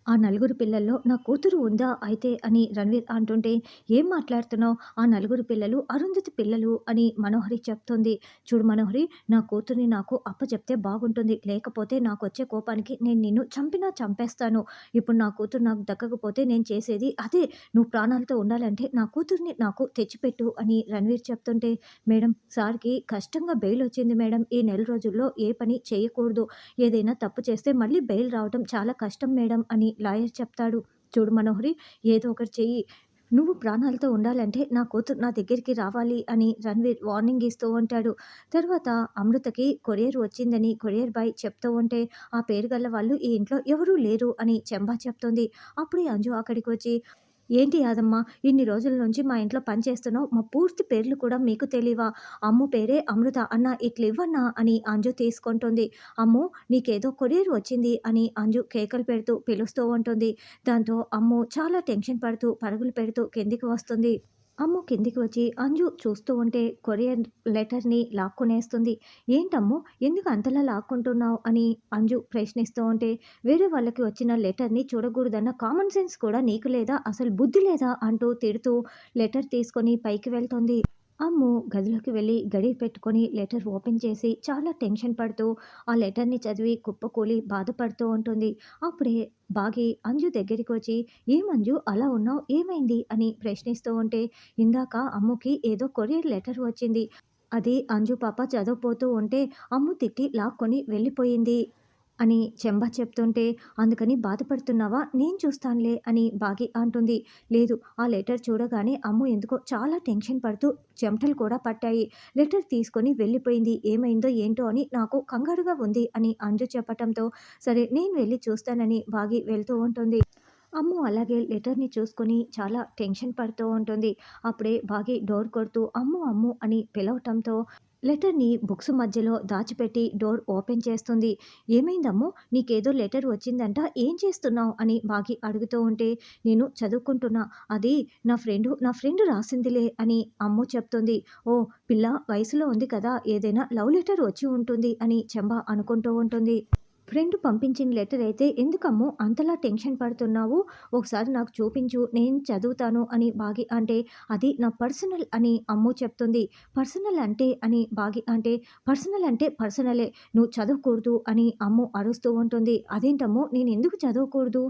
ఆ నలుగురు పిల్లల్లో నా కూతురు ఉందా అయితే అని రణ్వీర్ అంటుంటే, "ఏం మాట్లాడుతున్నావు? ఆ నలుగురు పిల్లలు అరుంధతి పిల్లలు" అని మనోహరి చెప్తుంది. "చూడు మనోహరి, నా కూతుర్ని నాకు అప్పచెప్తే బాగుంటుంది. లేకపోతే నాకొచ్చే కోపానికి నేను నిన్ను చంపినా చంపేస్తాను. ఇప్పుడు నా కూతురు నాకు దక్కకపోతే నేను చేసేది అదే. నువ్వు ప్రాణాలతో ఉండాలంటే నా కూతుర్ని నాకు తెచ్చిపెట్టు" అని రణ్వీర్ చెప్తుంటే, "మేడం, సార్‌కి కష్టంగా బెయిల్ వచ్చింది మేడం. ఈ నెల రోజుల్లో ఏ పని చేయకూడదు. ఏదైనా తప్పు చేస్తే మళ్ళీ బెయిల్ రావడం చాలా కష్టం మేడం" అని లాయర్ చెప్తాడు. "చూడు మనోహరి, ఏదో ఒకటి చెయ్యి. నువ్వు ప్రాణాలతో ఉండాలంటే నా కూతురు నా దగ్గరికి రావాలి" అని రణ్వీర్ వార్నింగ్ ఇస్తూ ఉంటాడు. తర్వాత అమృతకి కొరియర్ వచ్చిందని కొరియర్ బాయ్ చెప్తూ ఉంటే, "ఆ పేరు గల వాళ్ళు ఈ ఇంట్లో ఎవరూ లేరు" అని చెంబా చెప్తుంది. అప్పుడే అంజు అక్కడికి వచ్చి, "ఏంటి యాదమ్మ, ఇన్ని రోజుల నుంచి మా ఇంట్లో పని చేస్తున్నావు. మా పూర్తి పేర్లు కూడా మీకు తెలీవా? అమ్ము పేరే అమృత. అన్నా ఇట్లివ్వన్నా" అని అంజు తీసుకుంటుంది. "అమ్ము, నీకేదో కొరియర్ వచ్చింది" అని అంజు కేకలు పెడుతూ పిలుస్తూ ఉంటుంది. దాంతో అమ్ము చాలా టెన్షన్ పడుతూ పరుగులు పెడుతూ కిందికి వస్తుంది. అమ్ము కిందికి వచ్చి అంజు చూస్తూ ఉంటే కొరియర్ లెటర్‌ని లాక్కునేస్తుంది. "ఏంటమ్ము, ఎందుకు అంతలా లాక్కుంటున్నావు" అని అంజు ప్రశ్నిస్తూ ఉంటే, "వేరే వాళ్ళకి వచ్చిన లెటర్‌ని చూడకూడదన్న కామన్ సెన్స్ కూడా నీకు లేదా? అసలు బుద్ధి లేదా?" అంటూ తిడుతూ లెటర్ తీసుకొని పైకి వెళ్తుంది. అమ్ము గదిలోకి వెళ్ళి గడియ పెట్టుకొని లెటర్ ఓపెన్ చేసి చాలా టెన్షన్ పడుతూ ఆ లెటర్‌ని చదివి కుప్పకూలి బాధపడుతూ ఉంటుంది. అప్పుడే బాగి అంజు దగ్గరికి వచ్చి, "ఏం అంజు అలా ఉన్నావు? ఏమైంది?" అని ప్రశ్నిస్తూ ఉంటే, "ఇందాక అమ్ముకి ఏదో కొరియర్ లెటర్ వచ్చింది. అది అంజు పాప చదవబోతూ ఉంటే అమ్ము తిట్టి లాక్కొని వెళ్ళిపోయింది" అని చెంబా చెప్తుంటే, "అందుకని బాధపడుతున్నావా? నేను చూస్తానులే" అని బాగి అంటుంది. "లేదు, ఆ లెటర్ చూడగానే అమ్ము ఎందుకో చాలా టెన్షన్ పడుతూ చెమటలు కూడా పట్టాయి. లెటర్ తీసుకొని వెళ్ళిపోయింది. ఏమైందో ఏంటో అని నాకు కంగారుగా ఉంది" అని అంజు చెప్పటంతో, "సరే, నేను వెళ్లి చూస్తానని" బాగి వెళ్తూ ఉంటుంది. అమ్ము అలాగే లెటర్‌ని చూసుకొని చాలా టెన్షన్ పడుతూ ఉంటుంది. అప్పుడే బాగి డోర్ కొడుతూ "అమ్ము, అమ్ము" అని పిలవటంతో లెటర్‌ని బుక్స్ మధ్యలో దాచిపెట్టి డోర్ ఓపెన్ చేస్తుంది. "ఏమైందమ్ము? నీకేదో లెటర్ వచ్చిందంట. ఏం చేస్తున్నావు?" అని బాగి అడుగుతూ ఉంటే, "నేను చదువుకుంటున్నా. అది నా ఫ్రెండ్ రాసిందిలే" అని అమ్ము చెప్తుంది. "ఓహ్! పిల్ల వయసులో ఉంది కదా! ఏదైనా లవ్ లెటర్ వచ్చి ఉంటుంది" అని చెంబ అనుకుంటూ ఉంటుంది. "ఫ్రెండ్ పంపించిన లెటర్ అయితే ఎందుకమ్ము అంతలా టెన్షన్ పడుతున్నావు? ఒకసారి నాకు చూపించు, నేను చదువుతాను" అని బాగి అంటే, "అది నా పర్సనల్" అని అమ్ము చెప్తుంది. "పర్సనల్ అంటే" అని బాగి అంటే, "పర్సనల్ అంటే పర్సనలే. నువ్వు చదవకూడదు" అని అమ్ము అరుస్తూ ఉంటుంది. "అదేంటమ్ము, నేనెందుకు చదవకూడదు?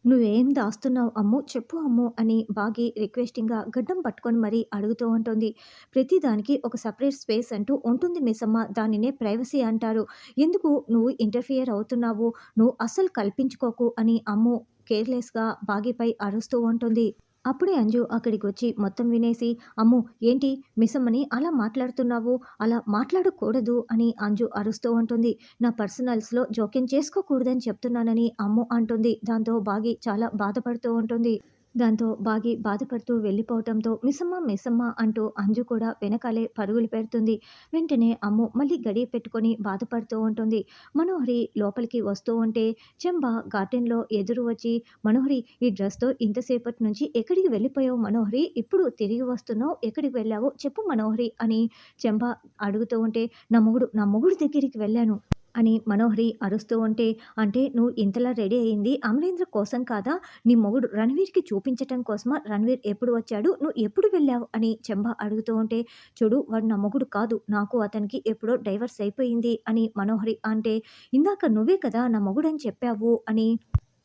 నువ్వేం దాస్తున్నావు అమ్ము, చెప్పు అమ్ము" అని బాగి రిక్వెస్టింగ్‌గా గడ్డం పట్టుకొని మరీ అడుగుతూ ఉంటుంది. "ప్రతి దానికి ఒక సెపరేట్ స్పేస్ అంటూ ఉంటుంది మిస్సమ్మ. దానినే ప్రైవసీ అంటారు. ఎందుకు నువ్వు ఇంటర్ఫియర్ అవుతున్నావు? నువ్వు అస్సలు కల్పించుకోకు" అని అమ్ము కేర్‌లెస్‌గా బాగిపై అరుస్తూ ఉంటుంది. అప్పుడే అంజు అక్కడికొచ్చి మొత్తం వినేసి, "అమ్ము, ఏంటి మిస్సమ్మని అలా మాట్లాడుతున్నావు? అలా మాట్లాడకూడదు" అని అంజు అరుస్తూ ఉంటుంది. "నా పర్సనల్స్‌లో జోక్యం చేసుకోకూడదని చెప్తున్నానని" అమ్ము అంటుంది. దాంతో బాగి చాలా బాధపడుతూ ఉంటుంది. దాంతో బాగి బాధపడుతూ వెళ్ళిపోవటంతో "మిస్సమ్మ, మిస్సమ్మ" అంటూ అంజు కూడా వెనకాలే పరుగులు పెడుతుంది. వెంటనే అమ్ము మళ్ళీ గడియ పెట్టుకొని బాధపడుతూ ఉంటుంది. మనోహరి లోపలికి వస్తూ ఉంటే చెంబ గార్డెన్‌లో ఎదురు వచ్చి, "మనోహరి, ఈ డ్రెస్‌తో ఇంతసేపటి నుంచి ఎక్కడికి వెళ్ళిపోయావు మనోహరి? ఇప్పుడు తిరిగి వస్తున్నావు. ఎక్కడికి వెళ్ళావో చెప్పు మనోహరి" అని చెంబ అడుగుతూ ఉంటే, "నా మొగుడు దగ్గరికి వెళ్ళాను" అని మనోహరి అరుస్తూ ఉంటే, "అంటే నువ్వు ఇంతలా రెడీ అయింది అమరేంద్ర కోసం కాదా? నీ మొగుడు రణవీర్‌కి చూపించటం కోసమా? రణవీర్ ఎప్పుడు వచ్చాడు? నువ్వు ఎప్పుడు వెళ్ళావు?" అని చెంబ అడుగుతూ ఉంటే, "చూడు, వాడు నా మొగుడు కాదు. నాకు అతనికి ఎప్పుడో డైవర్స్ అయిపోయింది" అని మనోహరి అంటే, "ఇందాక నువ్వే కదా నా మొగుడని చెప్పావు" అని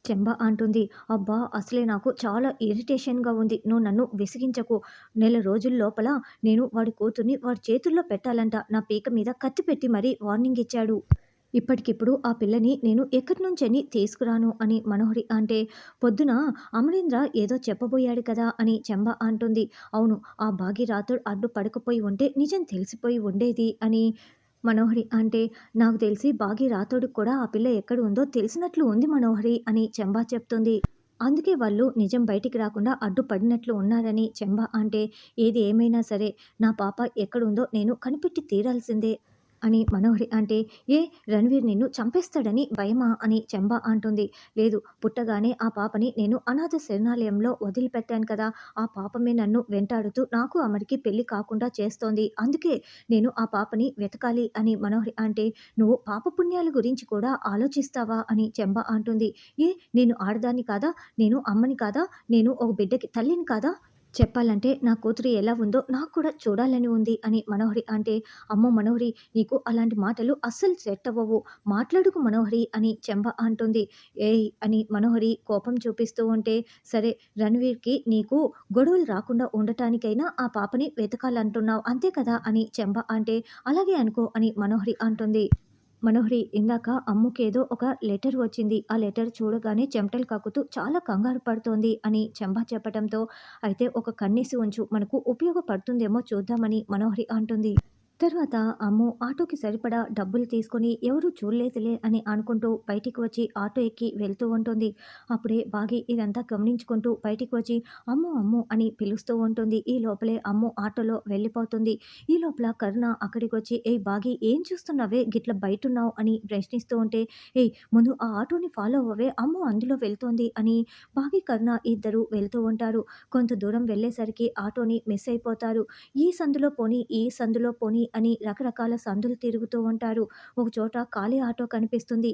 చెంబ అంటుంది. "అబ్బా! అసలే నాకు చాలా ఇరిటేషన్‌గా ఉంది. నువ్వు నన్ను విసిగించకు. నెల రోజుల లోపల నేను వాడి కూతుర్ని వాడి చేతుల్లో పెట్టాలంట. నా పీక మీద కత్తి పెట్టి మరీ వార్నింగ్ ఇచ్చాడు. ఇప్పటికిప్పుడు ఆ పిల్లని నేను ఎక్కడి నుంచని తీసుకురాను" అని మనోహరి అంటే, "పొద్దున అమరేంద్ర ఏదో చెప్పబోయాడు కదా" అని చెంబ అంటుంది. "అవును, ఆ భాగీరథుడు అడ్డు పడకపోయి ఉంటే నిజం తెలిసిపోయి ఉండేది" అని మనోహరి అంటే, "నాకు తెలిసి భాగీరథుడికి కూడా ఆ పిల్ల ఎక్కడ ఉందో తెలిసినట్లు ఉంది మనోహరి" అని చెంబ చెప్తుంది. "అందుకే వాళ్ళు నిజం బయటికి రాకుండా అడ్డుపడినట్లు ఉన్నారని" చెంబ అంటే, "ఏది ఏమైనా సరే నా పాప ఎక్కడుందో నేను కనిపెట్టి తీరాల్సిందే" అని మనోహరి అంటే, "ఏ రణ్వీర్ నిన్ను చంపేస్తాడని భయమా?" అని చెంబ అంటుంది. "లేదు, పుట్టగానే ఆ పాపని నేను అనాథ శరణాలయంలో వదిలిపెట్టాను కదా! ఆ పాపమే నన్ను వెంటాడుతూ నాకు అమర్‌కి పెళ్లి కాకుండా చేస్తోంది. అందుకే నేను ఆ పాపని వెతకాలి" అని మనోహరి అంటే, "నువ్వు పాపపుణ్యాల గురించి కూడా ఆలోచిస్తావా?" అని చెంబ అంటుంది. "ఏ నేను ఆడదాన్ని కాదా? నేను అమ్మని కాదా? నేను ఒక బిడ్డకి తల్లిని కాదా? చెప్పాలంటే నా కూతురు ఎలా ఉందో నాకు కూడా చూడాలని ఉంది" అని మనోహరి అంటే, "అమ్మో మనోహరి, నీకు అలాంటి మాటలు అస్సలు సెట్ అవ్వవు. మాట్లాడకు మనోహరి" అని చెంబ అంటుంది. "ఏయ్" అని మనోహరి కోపం చూపిస్తూ ఉంటే, "సరే రణ్వీర్‌కి నీకు గొడవలు రాకుండా ఉండటానికైనా ఆ పాపని వెతకాలంటున్నావు అంతే కదా" అని చెంబ అంటే, "అలాగే అనుకో" అని మనోహరి అంటుంది. మనోహరి ఇందాక అమ్ముకేదో ఒక లెటర్ వచ్చింది. ఆ లెటర్ చూడగానే చెమటలు కక్కుతూ చాలా కంగారు పడుతోంది అని చంబా చెప్పటంతో, అయితే ఒక కన్నేసి ఉంచు, మనకు ఉపయోగపడుతుందేమో చూద్దామని మనోహరి అంటుంది. తర్వాత అమ్ము ఆటోకి సరిపడా డబ్బులు తీసుకొని ఎవరూ చూడలేదులే అని అనుకుంటూ బయటికి వచ్చి ఆటో ఎక్కి వెళ్తూ ఉంటుంది. అప్పుడే బాగి ఇదంతా గమనించుకుంటూ బయటికి వచ్చి అమ్ము అమ్ము అని పిలుస్తూ ఉంటుంది. ఈ లోపలే అమ్ము ఆటోలో వెళ్ళిపోతుంది. ఈ లోపల కరుణ అక్కడికి వచ్చి ఏయ్ బాగి, ఏం చూస్తున్నావే గిట్ల బయటున్నావు అని ప్రశ్నిస్తూ ఉంటే, ఏయ్ ముందు ఆ ఆటోని ఫాలో అవ్వవే, అమ్ము అందులో వెళ్తోంది అని బాగి కరుణ ఇద్దరు వెళ్తూ ఉంటారు. కొంత దూరం వెళ్ళేసరికి ఆటోని మిస్ అయిపోతారు. ఈ సందులో పోనీ, ఈ సందులో పోనీ అని రకరకాల సందులు తిరుగుతూ ఉంటారు. ఒకచోట ఖాళీ ఆటో కనిపిస్తుంది.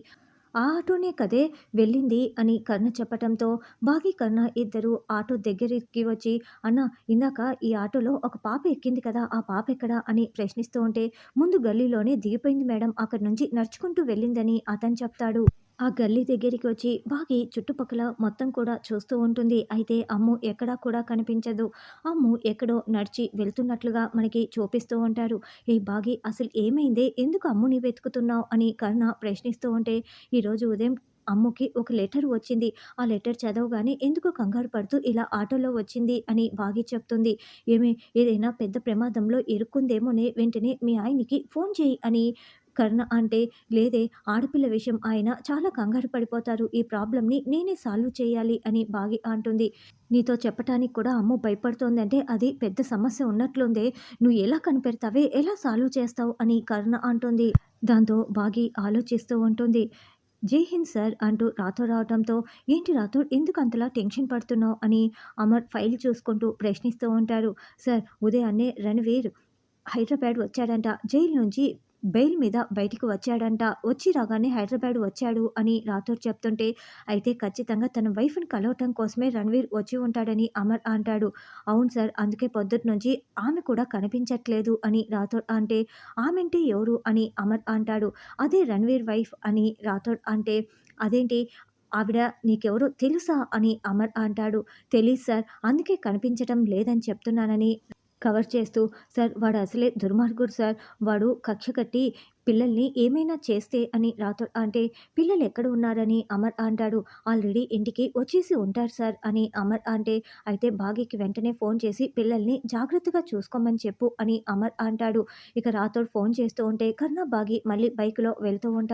ఆ ఆటోనే కదే వెళ్ళింది అని కర్ణ చెప్పటంతో బాగి, కర్ణ ఇద్దరు ఆటో దగ్గరికి వచ్చి, "అన్న, ఇందాక ఈ ఆటోలో ఒక పాప ఎక్కింది కదా! ఆ పాప ఎక్కడ?" అని ప్రశ్నిస్తూ ఉంటే, "ముందు గల్లీలోనే దిగిపోయింది మేడం. అక్కడి నుంచి నడుచుకుంటూ వెళ్ళిందని" అతను చెప్తాడు. ఆ గల్లీ దగ్గరికి వచ్చి బాగి చుట్టుపక్కల మొత్తం కూడా చూస్తూ ఉంటుంది. అయితే అమ్ము ఎక్కడా కూడా కనిపించదు. అమ్ము ఎక్కడో నడిచి వెళ్తున్నట్లుగా మనకి చూపిస్తూ ఉంటారు. "ఏ బాగి, అసలు ఏమైందే? ఎందుకు అమ్ముని వెతుకుతున్నావు?" అని కరుణ ప్రశ్నిస్తూ ఉంటే, "ఈరోజు ఉదయం అమ్ముకి ఒక లెటర్ వచ్చింది. ఆ లెటర్ చదవగానే ఎందుకో కంగారు పడుతూ ఇలా ఆటోలో వచ్చింది" అని బాగి చెప్తుంది. "ఏమే, ఏదైనా పెద్ద ప్రమాదంలో ఇరుక్కుందేమోనే, వెంటనే మీ ఆయనకి ఫోన్ చేయి" అని కరుణ అంటే, "లేదే, ఆడపిల్ల విషయం ఆయన చాలా కంగారు పడిపోతారు. ఈ ప్రాబ్లమ్‌ని నేనే సాల్వ్ చేయాలి" అని బాగి అంటుంది. "నీతో చెప్పటానికి కూడా అమ్ము భయపడుతోందంటే అది పెద్ద సమస్య ఉన్నట్లుందే. నువ్వు ఎలా కనిపెడతావే? ఎలా సాల్వ్ చేస్తావు?" అని కరుణ అంటుంది. దాంతో బాగి ఆలోచిస్తూ ఉంటుంది. "జై హింద్ సార్" అంటూ రాథోడ్ రావటంతో, "ఏంటి రాథోడ్, ఎందుకు అంతలా టెన్షన్ పడుతున్నావు?" అని అమర్ ఫైల్ చూసుకుంటూ ప్రశ్నిస్తూ ఉంటారు. "సార్, ఉదయాన్నే రణవీర్ హైదరాబాద్ వచ్చాడంట. జైలు నుంచి బెయిల్ మీద బయటికి వచ్చాడంట. వచ్చి రాగానే హైదరాబాద్ వచ్చాడు" అని రాథోడ్ చెప్తుంటే, "అయితే ఖచ్చితంగా తన వైఫ్‌ని కలవటం కోసమే రణ్వీర్ వచ్చి ఉంటాడని" అమర్ అంటాడు. "అవును సార్, అందుకే పొద్దుట్నుంచి ఆమె కూడా కనిపించట్లేదు" అని రాథోడ్ అంటే, "ఆమెంటే ఎవరు?" అని అమర్ అంటాడు. "అదే రణ్వీర్ వైఫ్" అని రాథోడ్ అంటే, "అదేంటి, ఆవిడ నీకెవరో తెలుసా?" అని అమర్ అంటాడు. "తెలీదు సార్, అందుకే కనిపించటం లేదని చెప్తున్నానని" కవర్ చేస్తూ, "సార్, వాడు అసలే దుర్మార్గుడు సార్. వాడు కక్ష కట్టి పిల్లల్ని ఏమైనా చేస్తే" అని రాథోడ్ అంటే, "పిల్లలు ఎక్కడ ఉన్నారని" అమర్ అంటాడు. "ఆల్రెడీ ఇంటికి వచ్చేసి ఉంటారు సార్" అని అమర్ అంటే, "అయితే భాగ్యకి వెంటనే ఫోన్ చేసి పిల్లల్ని జాగ్రత్తగా చూసుకోమని చెప్పు" అని అమర్ అంటాడు. ఇక రాథోడ్ ఫోన్ చేస్తూ ఉంటే కరుణ, భాగి మళ్ళీ బైక్‌లో వెళ్తూ ఉంటారు.